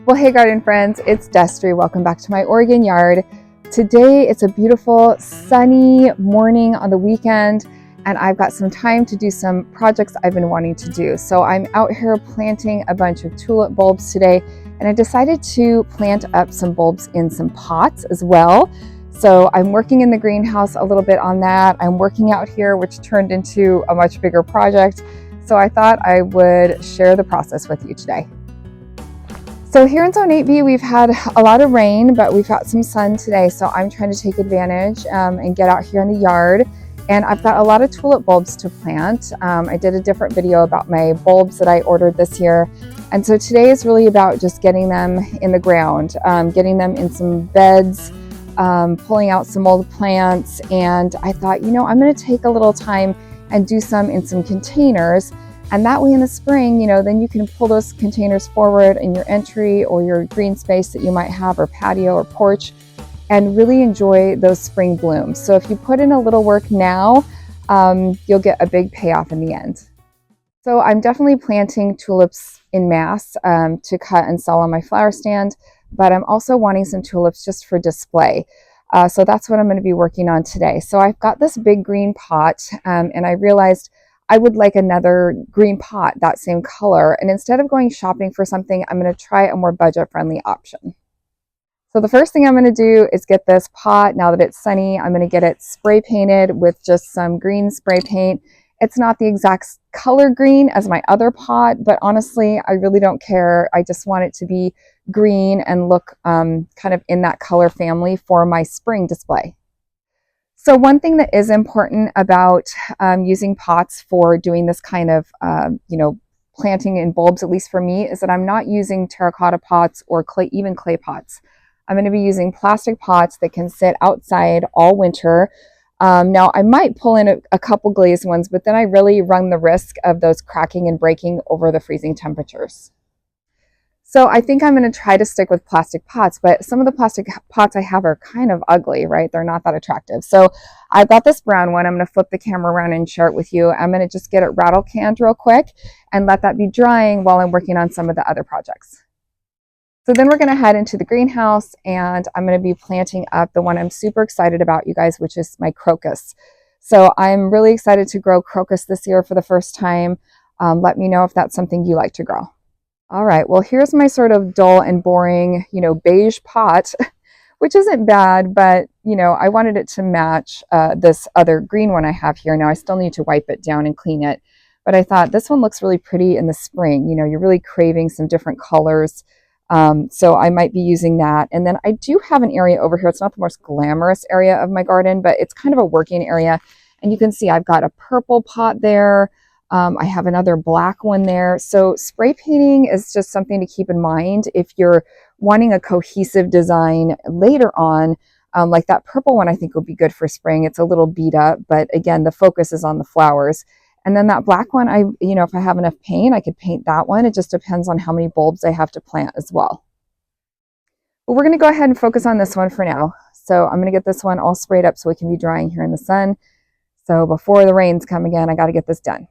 Well, hey garden friends, it's Destry. Welcome back to my Oregon yard. Today it's a beautiful sunny morning on the weekend and I've got some time to do some projects I've been wanting to do. So I'm out here planting a bunch of tulip bulbs today, and I decided to plant up some bulbs in some pots as well. So I'm working in the greenhouse a little bit on that. I'm working out here, which turned into a much bigger project. So I thought I would share the process with you today. So here in Zone 8B, we've had a lot of rain, but we've got some sun today. So I'm trying to take advantage and get out here in the yard. And I've got a lot of tulip bulbs to plant. I did a different video about my bulbs that I ordered this year. And so today is really about just getting them in the ground, getting them in some beds, pulling out some old plants. And I thought, you know, I'm going to take a little time and do some in some containers. And that way in the spring, you know, then you can pull those containers forward in your entry or your green space that you might have, or patio or porch, and really enjoy those spring blooms. So if you put in a little work now, you'll get a big payoff in the end. So I'm definitely planting tulips in mass to cut and sell on my flower stand, but I'm also wanting some tulips just for display. So that's what I'm going to be working on today. So I've got this big green pot, and I realized I would like another green pot, that same color. And instead of going shopping for something, I'm going to try a more budget-friendly option. So the first thing I'm going to do is get this pot, now that it's sunny, I'm going to get it spray painted with just some green spray paint. It's not the exact color green as my other pot, but honestly, I really don't care. I just want it to be green and look kind of in that color family for my spring display. So one thing that is important about using pots for doing this kind of, planting in bulbs, at least for me, is that I'm not using terracotta pots or even clay pots. I'm going to be using plastic pots that can sit outside all winter. Now, I might pull in a couple glazed ones, but then I really run the risk of those cracking and breaking over the freezing temperatures. So I think I'm going to try to stick with plastic pots, but some of the plastic pots I have are kind of ugly, right? They're not that attractive. So I've got this brown one. I'm going to flip the camera around and share it with you. I'm going to just get it rattle canned real quick and let that be drying while I'm working on some of the other projects. So then we're going to head into the greenhouse, and I'm going to be planting up the one I'm super excited about, you guys, which is my crocus. So I'm really excited to grow crocus this year for the first time. Let me know if that's something you like to grow. All right, well, here's my sort of dull and boring, beige pot, which isn't bad, but, I wanted it to match this other green one I have here. Now, I still need to wipe it down and clean it, but I thought this one looks really pretty in the spring. You're really craving some different colors. So I might be using that. And then I do have an area over here. It's not the most glamorous area of my garden, but it's kind of a working area. And you can see I've got a purple pot there. I have another black one there. So spray painting is just something to keep in mind if you're wanting a cohesive design later on. Like that purple one I think will be good for spring. It's a little beat up, but again, the focus is on the flowers. And then that black one, if I have enough paint, I could paint that one. It just depends on how many bulbs I have to plant as well. But we're going to go ahead and focus on this one for now. So I'm going to get this one all sprayed up so it can be drying here in the sun. So before the rains come again, I got to get this done.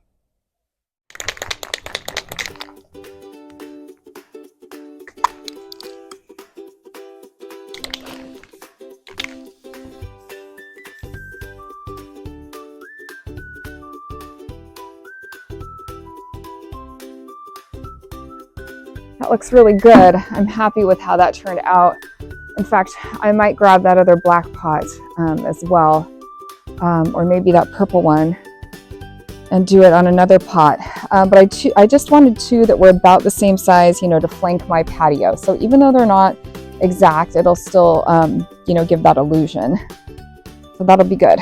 That looks really good. I'm happy with how that turned out. In fact, I might grab that other black pot as well, or maybe that purple one, and do it on another pot. But I just wanted two that were about the same size, to flank my patio. So even though they're not exact, it'll still, give that illusion. So that'll be good.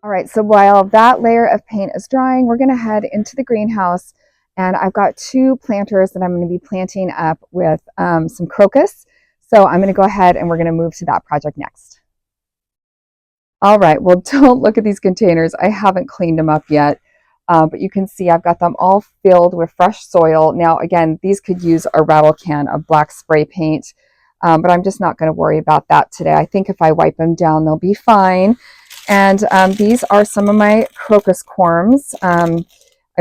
All right, so while that layer of paint is drying, we're gonna head into the greenhouse. And I've got two planters that I'm going to be planting up with some crocus. So I'm going to go ahead and we're going to move to that project next. All right, well, don't look at these containers. I haven't cleaned them up yet, but you can see I've got them all filled with fresh soil. Now, again, these could use a rattle can of black spray paint, but I'm just not going to worry about that today. I think if I wipe them down, they'll be fine. And these are some of my crocus corms.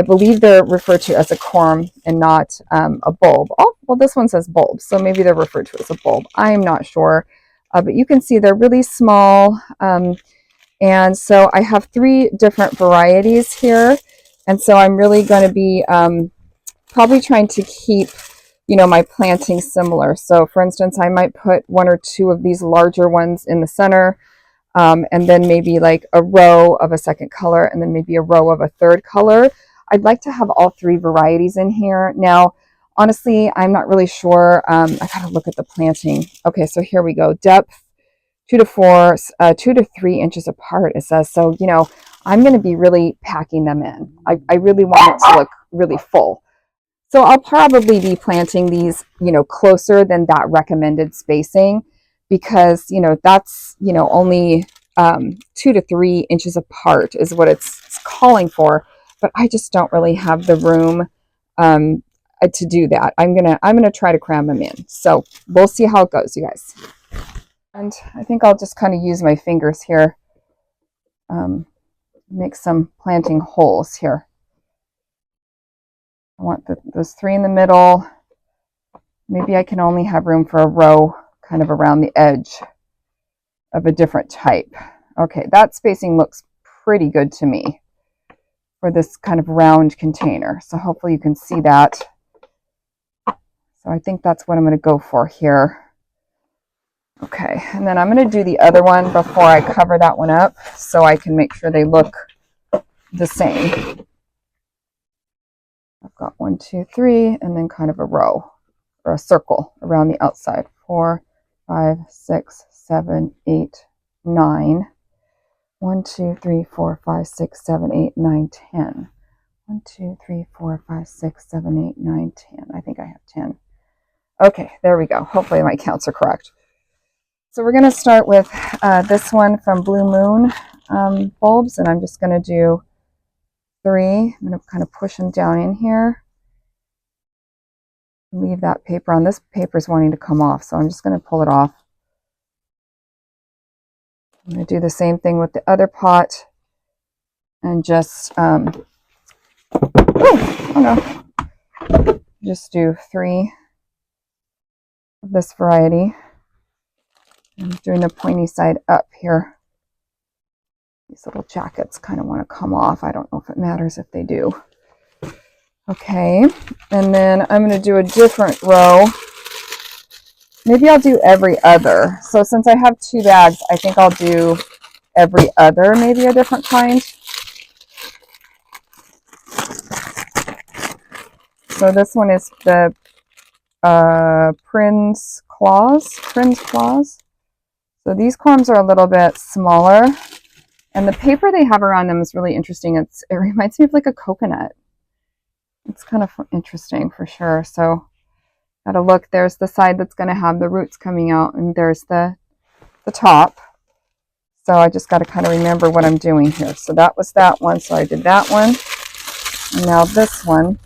I believe they're referred to as a corm and not a bulb. Oh, well, this one says bulb, so maybe they're referred to as a bulb. I'm not sure, but you can see they're really small. And so I have 3 different varieties here. And so I'm really going to be probably trying to keep, you know, my planting similar. So for instance, I might put 1 or 2 of these larger ones in the center, and then maybe like a row of a second color, and then maybe a row of a third color. I'd like to have all 3 varieties in here. Now, honestly, I'm not really sure. I gotta look at the planting. Okay, so here we go. Depth 2 to 4, 2 to 3 inches apart, it says. So, you know, I'm going to be really packing them in. I really want it to look really full. So I'll probably be planting these, you know, closer than that recommended spacing, because, you know, that's, you know, only 2 to 3 inches apart is what it's calling for. But I just don't really have the room to do that. I'm gonna try to cram them in. So we'll see how it goes, you guys. And I think I'll just kind of use my fingers here, make some planting holes here. I want those 3 in the middle. Maybe I can only have room for a row kind of around the edge of a different type. Okay, that spacing looks pretty good to me for this kind of round container. So hopefully you can see that. So I think that's what I'm going to go for here. Okay, and then I'm going to do the other one before I cover that one up, so I can make sure they look the same. I've got 1, 2, 3, and then kind of a row or a circle around the outside. 4, 5, 6, 7, 8, 9. 1, 2, 3, 4, 5, 6, 7, 8, 9, 10. 1, 2, 3, 4, 5, 6, 7, 8, 9, 10. I think I have 10. Okay, there we go. Hopefully my counts are correct. So we're going to start with this one from Blue Moon bulbs, and I'm just going to do 3. I'm going to kind of push them down in here. Leave that paper on. This paper is wanting to come off, so I'm just going to pull it off. I'm going to do the same thing with the other pot, and just, oh no, just do 3 of this variety. I'm doing the pointy side up here. These little jackets kind of want to come off. I don't know if it matters if they do. Okay, and then I'm going to do a different row. Maybe I'll do every other. So since I have 2 bags, I think I'll do every other, maybe a different kind. So this one is the Prin's Claws. So these corms are a little bit smaller, and the paper they have around them is really interesting. It reminds me of like a coconut. It's kind of interesting for sure. So gotta look. There's the side that's going to have the roots coming out, and there's the top. So I just got to kind of remember what I'm doing here. So that was that one. So I did that one, and now this one.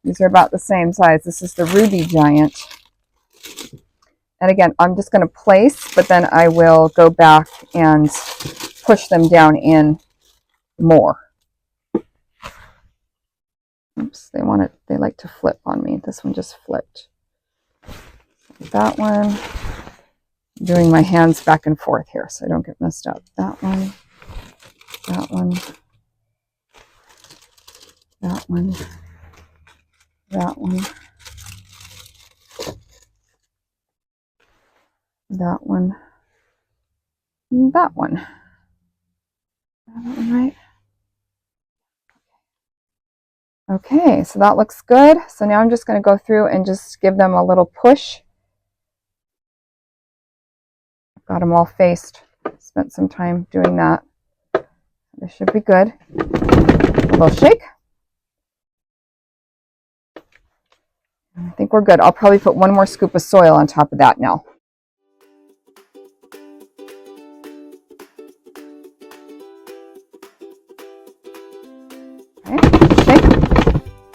These are about the same size. This is the Ruby Giant. And again, I'm just going to place, but then I will go back and push them down in more. Oops, they like to flip on me. This one just flipped. That one. I'm doing my hands back and forth here so I don't get messed up. That one. That one. That one. That one. That one. And that one. That one right. Okay, so that looks good. So now I'm just going to go through and just give them a little push. I've got them all faced. Spent some time doing that. This should be good. A little shake. I think we're good. I'll probably put 1 more scoop of soil on top of that now.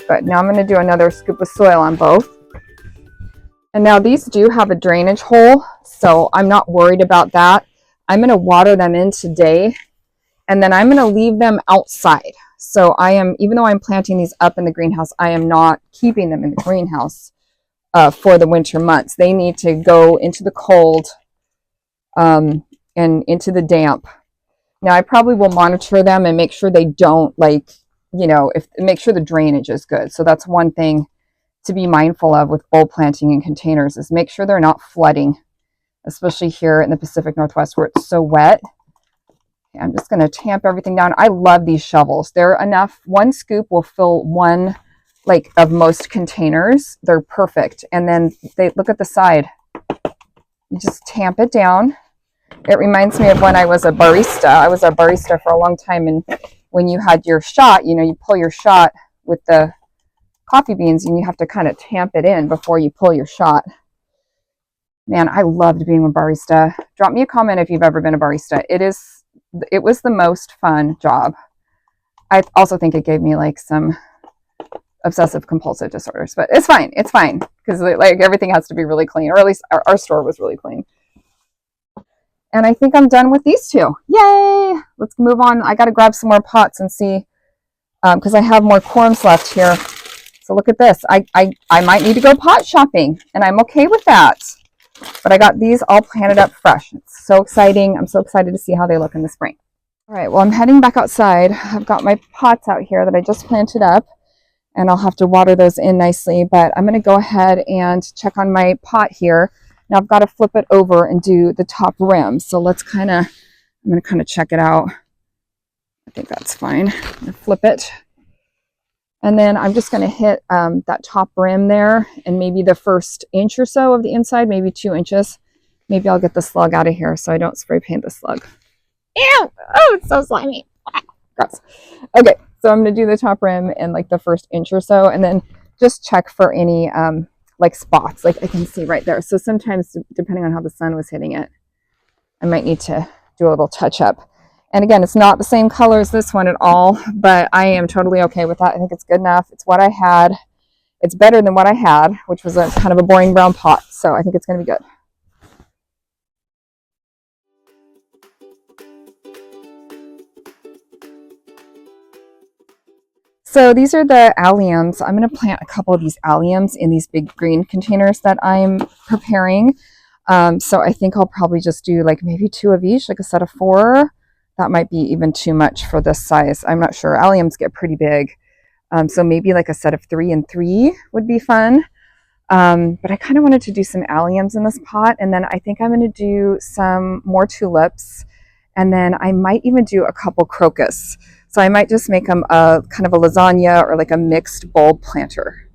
Good. Now I'm going to do another scoop of soil on both. And now these do have a drainage hole, so I'm not worried about that. I'm going to water them in today, and then I'm going to leave them outside. So I am, even though I'm planting these up in the greenhouse, I am not keeping them in the greenhouse for the winter months. They need to go into the cold and into the damp. Now I probably will monitor them and make sure they don't, like, you know, make sure the drainage is good. So that's one thing to be mindful of with bulb planting in containers, is make sure they're not flooding, especially here in the Pacific Northwest where it's so wet. I'm just going to tamp everything down. I love these shovels. They're enough. One scoop will fill one, like, of most containers. They're perfect. And then they look at the side. You just tamp it down. It reminds me of when I was a barista. I was a barista for a long time, and when you had your shot, you know, you pull your shot with the coffee beans and you have to kind of tamp it in before you pull your shot. Man, I loved being a barista. Drop me a comment if you've ever been a barista. It was the most fun job. I also think it gave me like some obsessive compulsive disorders, but it's fine. It's fine because like everything has to be really clean, or at least our store was really clean. And I think I'm done with these two. Yay! Let's move on. I got to grab some more pots and see, because I have more corms left here. So look at this. I might need to go pot shopping, and I'm okay with that. But I got these all planted up fresh. It's so exciting. I'm so excited to see how they look in the spring. All right, well, I'm heading back outside. I've got my pots out here that I just planted up, and I'll have to water those in nicely. But I'm going to go ahead and check on my pot here. Now I've got to flip it over and do the top rim. So let's I'm going to kind of check it out. I think that's fine. I'm going to flip it. And then I'm just going to hit that top rim there, and maybe the first inch or so of the inside, maybe 2 inches. Maybe I'll get the slug out of here so I don't spray paint the slug. Ew! Oh, it's so slimy. Gross. Okay, so I'm going to do the top rim in like the first inch or so, and then just check for any like spots, like I can see right there. So sometimes, depending on how the sun was hitting it, I might need to do a little touch up. And again, it's not the same color as this one at all, but I am totally okay with that. I think it's good enough. It's what I had. It's better than what I had, which was a kind of a boring brown pot. So I think it's going to be good. So these are the alliums. I'm going to plant a couple of these alliums in these big green containers that I'm preparing. So I think I'll probably just do like maybe 2 of each, like a set of 4. That might be even too much for this size. I'm not sure. Alliums get pretty big. So maybe like a set of 3 and 3 would be fun. But I kind of wanted to do some alliums in this pot. And then I think I'm going to do some more tulips. And then I might even do a couple crocus. So I might just make them a kind of a lasagna or like a mixed bulb planter.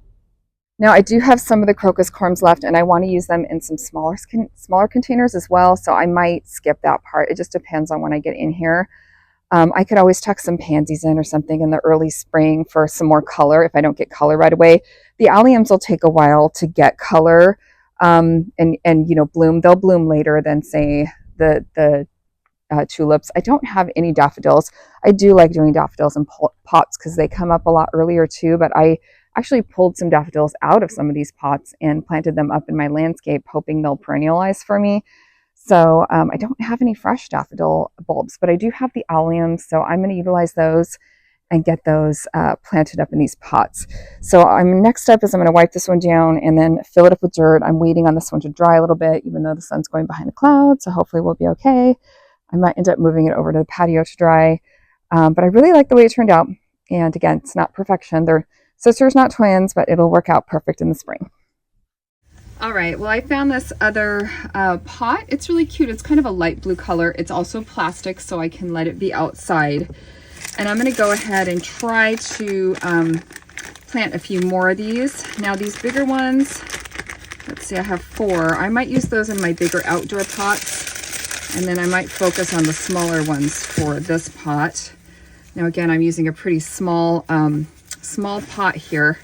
Now I do have some of the crocus corms left, and I want to use them in some smaller containers as well. So I might skip that part. It just depends on when I get in here. I could always tuck some pansies in or something in the early spring for some more color if I don't get color right away. The alliums will take a while to get color and you know, bloom. They'll bloom later than say the tulips. I don't have any daffodils. I do like doing daffodils in pots because they come up a lot earlier too, but I actually pulled some daffodils out of some of these pots and planted them up in my landscape, hoping they'll perennialize for me. So I don't have any fresh daffodil bulbs, but I do have the alliums, so I'm going to utilize those and get those planted up in these pots. So next step is I'm going to wipe this one down and then fill it up with dirt. I'm waiting on this one to dry a little bit, even though the sun's going behind the clouds, so hopefully we'll be okay. I might end up moving it over to the patio to dry, but I really like the way it turned out. And again, it's not perfection. They're sisters, not twins, but it'll work out perfect in the spring. All right, well, I found this other pot. It's really cute. It's kind of a light blue color. It's also plastic, so I can let it be outside. And I'm going to go ahead and try to plant a few more of these. Now, these bigger ones, let's see, I have 4. I might use those in my bigger outdoor pots, and then I might focus on the smaller ones for this pot. Now, again, I'm using a pretty small pot here,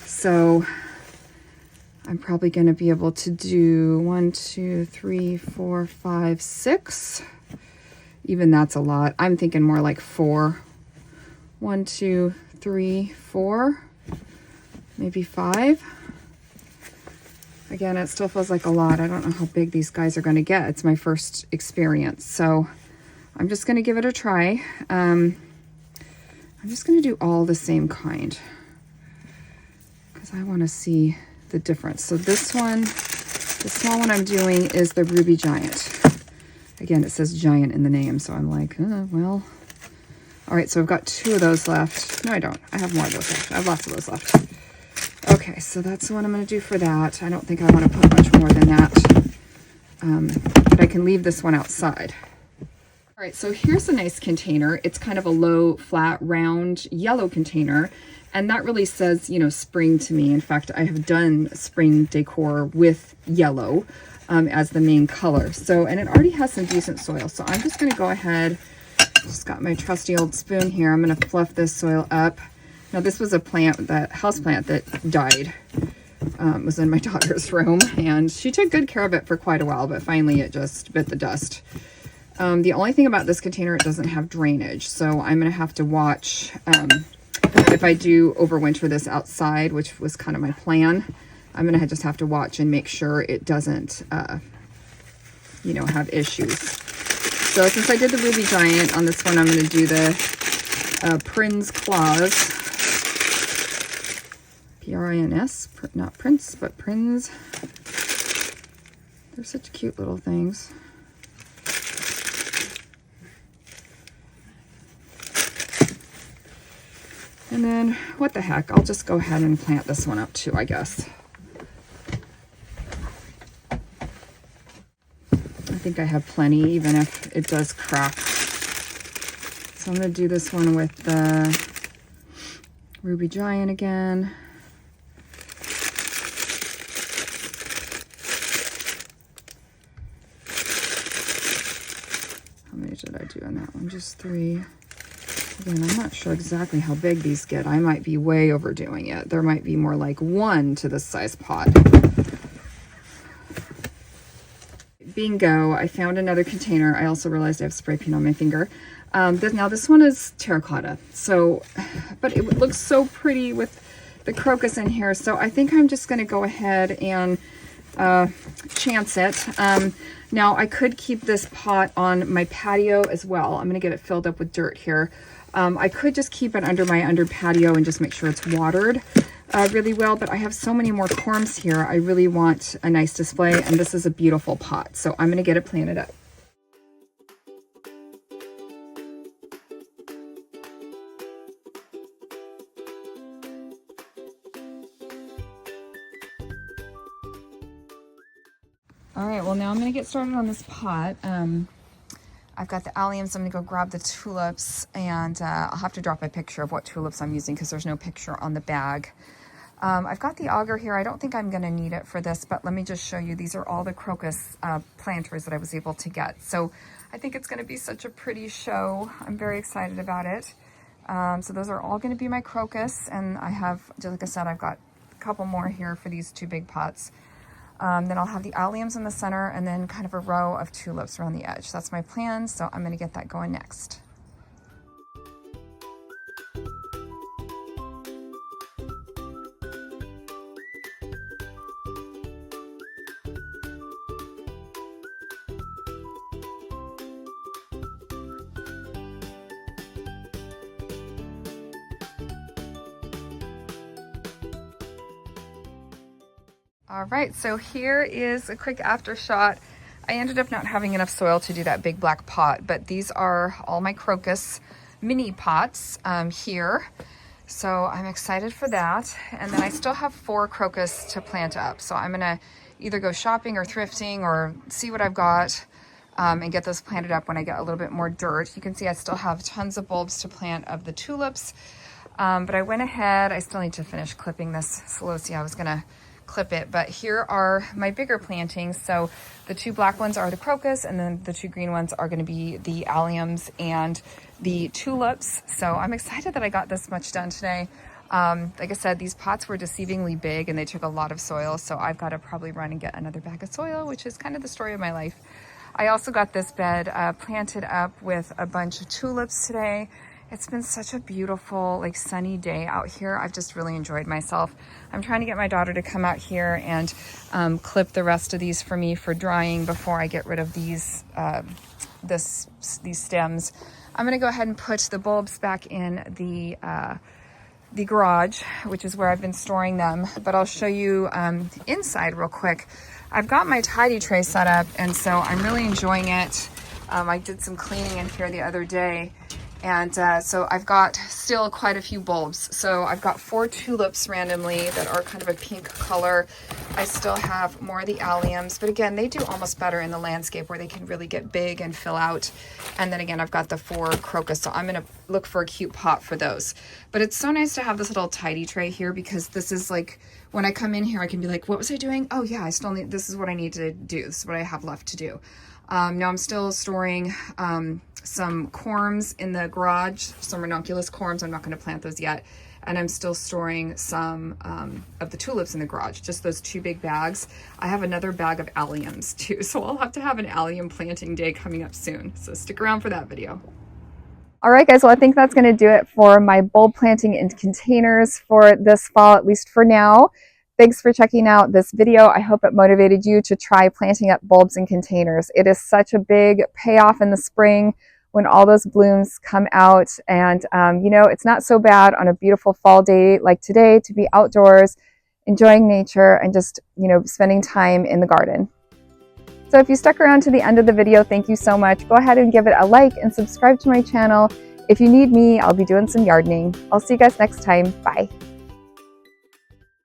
so I'm probably going to be able to do 1, 2, 3, 4, 5, 6. Even that's a lot. I'm thinking more like 4. 1, 2, 3, 4, maybe 5. Again, it still feels like a lot. I don't know how big these guys are going to get. It's my first experience, so I'm just going to give it a try. I'm just gonna do all the same kind because I wanna see the difference. So this one, the small one I'm doing is the Ruby Giant. Again, it says giant in the name, so I'm like, well. All right, so I've got 2 of those left. No, I don't. I have more of those left. I have lots of those left. Okay, so that's what I'm going to do for that. I don't think I want to put much more than that, but I can leave this one outside. All right, so here's a nice container. It's kind of a low, flat, round, yellow container, and that really says, you know, spring to me. In fact, I have done spring decor with yellow as the main color. So, and it already has some decent soil, so I'm just going to go ahead. Just got my trusty old spoon here. I'm going to fluff this soil up. Now this was a plant, that house plant that died, was in my daughter's room, and she took good care of it for quite a while, but finally it just bit the dust. The only thing about this container, it doesn't have drainage, so I'm going to have to watch if I do overwinter this outside, which was kind of my plan. I'm going to just have to watch and make sure it doesn't, you know, have issues. So since I did the Ruby Giant on this one, I'm going to do the Prince Claws. P-R-I-N-S, not Prince, but Prince. They're such cute little things. And then, what the heck, I'll just go ahead and plant this one up too, I guess. I think I have plenty, even if it does crack. So I'm going to do this one with the Ruby Giant again. How many did I do on that one? Just 3. Again, I'm not sure exactly how big these get. I might be way overdoing it. There might be more like 1 to this size pot. Bingo, I found another container. I also realized I have spray paint on my finger. Now this one is terracotta, so, but it looks so pretty with the crocus in here. So I think I'm just gonna go ahead and chance it. Now I could keep this pot on my patio as well. I'm gonna get it filled up with dirt here. I could just keep it under my patio and just make sure it's watered really well, but I have so many more corms here. I really want a nice display, and this is a beautiful pot, so I'm gonna get it planted up. All right, well now I'm gonna get started on this pot. I've got the alliums. I'm gonna go grab the tulips, and I'll have to drop a picture of what tulips I'm using because there's no picture on the bag. I've got the auger here. I don't think I'm gonna need it for this, but let me just show you. These are all the crocus planters that I was able to get. So I think it's gonna be such a pretty show. I'm very excited about it. So those are all gonna be my crocus, and I have, just like I said, I've got a couple more here for these 2 big pots. Then I'll have the alliums in the center and then kind of a row of tulips around the edge. That's my plan, so I'm gonna get that going next. All right, so here is a quick after shot. I ended up not having enough soil to do that big black pot, but these are all my crocus mini pots here. So I'm excited for that. And then I still have 4 crocus to plant up. So I'm gonna either go shopping or thrifting or see what I've got and get those planted up when I get a little bit more dirt. You can see I still have tons of bulbs to plant of the tulips, but I went ahead, I still need to finish clipping this celosia. I was gonna clip it, but here are my bigger plantings. So the 2 black ones are the crocus, and then the 2 green ones are going to be the alliums and the tulips. So I'm excited that I got this much done today. Like I said, these pots were deceivingly big and they took a lot of soil, so I've got to probably run and get another bag of soil, which is kind of the story of my life. I also got this bed planted up with a bunch of tulips today. It's been such a beautiful, like, sunny day out here. I've just really enjoyed myself. I'm trying to get my daughter to come out here and clip the rest of these for me for drying before I get rid of these these stems. I'm gonna go ahead and put the bulbs back in the garage, which is where I've been storing them, but I'll show you inside real quick. I've got my tidy tray set up, and so I'm really enjoying it. I did some cleaning in here the other day, and so I've got still quite a few bulbs. So I've got 4 tulips randomly that are kind of a pink color. I still have more of the alliums, but again, they do almost better in the landscape where they can really get big and fill out. And then again, I've got the 4 crocus, so I'm gonna look for a cute pot for those. But it's so nice to have this little tidy tray here, because this is like, when I come in here, I can be like, what was I doing? Oh yeah, I still need, this is what I need to do. This is what I have left to do. Now I'm still storing some corms in the garage, some ranunculus corms. I'm not going to plant those yet. And I'm still storing some of the tulips in the garage, just those 2 big bags. I have another bag of alliums too, so I'll have to have an allium planting day coming up soon. So stick around for that video. All right, guys, well, I think that's going to do it for my bulb planting in containers for this fall, at least for now. Thanks for checking out this video. I hope it motivated you to try planting up bulbs in containers. It is such a big payoff in the spring when all those blooms come out. And, you know, it's not so bad on a beautiful fall day like today to be outdoors, enjoying nature, and just, you know, spending time in the garden. So if you stuck around to the end of the video, thank you so much. Go ahead and give it a like and subscribe to my channel. If you need me, I'll be doing some gardening. I'll see you guys next time. Bye.